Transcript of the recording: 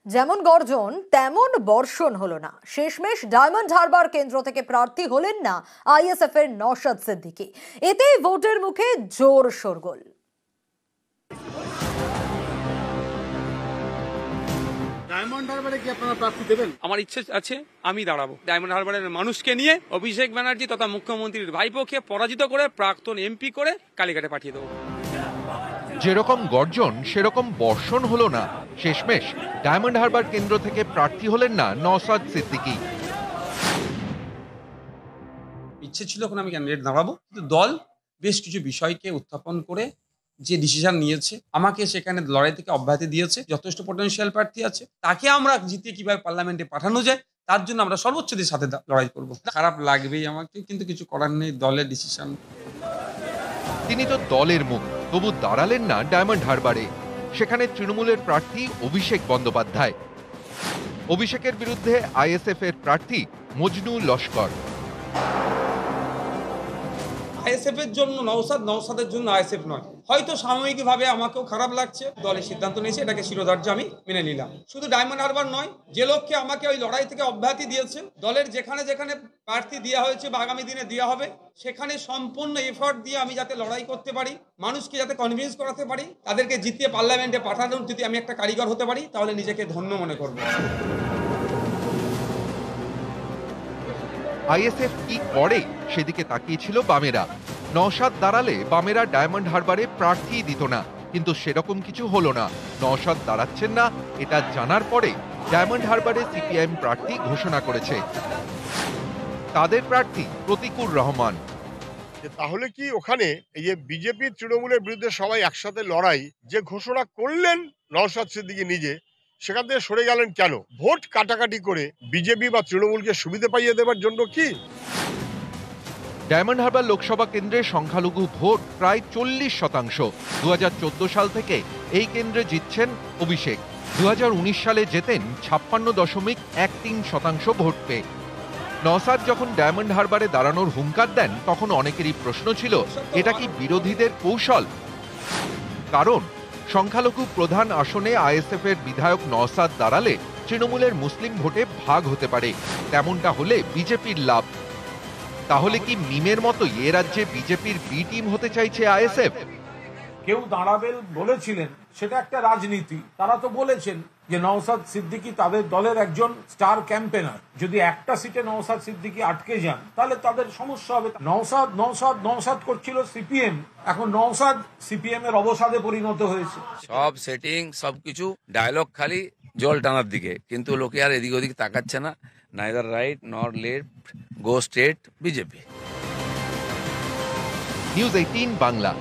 যেমন গর্জন তেমন বর্ষণ হলো না। শেষমেশ ডায়মন্ড হারবার কেন্দ্র থেকে প্রার্থী হলেন না আইএসএফ এর নওশাদ সিদ্দিকী। এতেই ভোটের মুখে জোর শোরগোল। ডায়মন্ড হারবারে কি আপনারা প্রার্থী দেবেন? আমার ইচ্ছে আছে আমি দাঁড়াবো। ডায়মন্ড হারবারের মানুষকে নিয়ে অভিষেক ব্যানার্জি তথা মুখ্যমন্ত্রীর ভাইপোকে পরাজিত করে প্রাক্তন এমপি করে কালীঘাটে পাঠিয়ে দেবো। যেরকম গর্জন সেরকম বর্ষণ হলো না। শেষমেশ ডায়মন্ড হারবার কেন্দ্র থেকে প্রার্থী হলেন না নওশাদ সিদ্দিকী। ইচ্ছে ছিল এখন আমি ক্যান্ডিডেট দাঁড়াবো, কিন্তু দল বেশ কিছু বিষয়কে উত্থাপন করে যে ডিসিশন নিয়েছে, আমাকে সেখানে লড়াই থেকে অব্যাহতি দিয়েছে। যথেষ্ট পটেনশিয়াল প্রার্থী আছে, তাকে আমরা জিতিয়ে কিভাবে পার্লামেন্টে পাঠানো যায় তার জন্য আমরা সর্বোচ্চদের সাথে লড়াই করব। খারাপ লাগবেই আমাকে, কিন্তু কিছু করার নেই, দলের ডিসিশন। তিনি তো দলের মুখ, তবু দাঁড়ালেন না ডায়মন্ড হারবারে। সেখানে তৃণমূলের প্রার্থী অভিষেক বন্দ্যোপাধ্যায়। অভিষেকের বিরুদ্ধে আইএসএফ এর প্রার্থী মজনু লস্কর। আইএসএফ এর জন্য নওশাদ, নওশাদের জন্য আইএসএফ নয়। হয়তো সাময়িকভাবে আমাকেও খারাপ লাগছে, দলের সিদ্ধান্ত নিয়েছে, এটাকে শিরোধার্য আমি মেনে নিলাম। শুধু ডায়মন্ড হারবার নয়, যে লক্ষ্যে আমাকে ওই লড়াই থেকে অব্যাহতি দিয়েছে, দলের যেখানে যেখানে প্রার্থী দেওয়া হয়েছে বা আগামী দিনে দেওয়া হবে, সেখানে সম্পূর্ণ এফর্ট দিয়ে আমি যাতে লড়াই করতে পারি, মানুষকে যাতে কনভিন্স করাতে পারি, তাদেরকে জিতিয়ে পার্লামেন্টে পাঠানোর যদি আমি একটা কারিগর হতে পারি, তাহলে নিজেকে ধন্য মনে করব। আইএসএফ কি করে সেদিকে তাকিয়েছিল বামেরা। নওশাদ দাঁড়ালে বামেরা ডায়মন্ড হারবারে প্রার্থী দিত না, কিন্তু সেরকম কিছু হলো না। নওশাদ দাঁড়াচ্ছেন না এটা জানার পরে ডায়মন্ড হারবারে সিপিআইএম প্রার্থী ঘোষণা করেছে। তাদের প্রার্থী প্রতিকুর রহমান। তাহলে কি ওখানে এই যে বিজেপি তৃণমূলের বিরুদ্ধে সবাই একসাথে লড়াই যে ঘোষণা করলেন নওশাদ সিদ্দিকী নিজে, সেখান থেকে সরে গেলেন কেন? ভোট কাটাকাটি করে বিজেপি বা তৃণমূলকে সুবিধা পাইয়ে দেওয়ার জন্য কি? ডায়মন্ড হারবার লোকসভা কেন্দ্রে সংখ্যালঘু ভোট প্রায় 40%। 2014 সাল থেকে এই কেন্দ্রে জিতছেন অভিষেক। 2019 সালে জেতেন 56.13% ভোট পেয়ে। নওশাদ যখন ডায়মন্ড হারবারে দাঁড়ানোর হুঙ্কার দেন, তখন অনেকেরই প্রশ্ন ছিল এটা কি বিরোধীদের কৌশল? কারণ সংখ্যালঘু প্রধান আসনে আইএসএফ এর বিধায়ক নওশাদ দাঁড়ালে তৃণমূলের মুসলিম ভোটে ভাগ হতে পারে। তেমনটা হলে বিজেপির লাভ। তাহলে কি মিমের মতো এ রাজ্যে বিজেপির বি টিম হতে চাইছে আইএসএফ? কেউ দাঁড়াবেন বলেছিলেন, সেটা একটা রাজনীতি। তারা তো বলেছেন যে নওশাদ সিদ্দিকী তাদের দলের একজন স্টার ক্যাম্পেনার। যদি একটা সিটে নওশাদ সিদ্দিকী আটকে যান, তাহলে তাদের সমস্যা হবে। নওশাদ নওশাদ নওশাদ করছিল সিপিএম, এখন নওশাদ সিপিএম এর অবসাদে পরিণত হয়েছে। সব সেটিং, সবকিছু ডায়লগ, খালি জল টানার দিকে, কিন্তু লোকে আর এদিক ওদিক তাকাচ্ছে না। নাইদার রাইট নর left, go straight BJP. News 18 Bangla.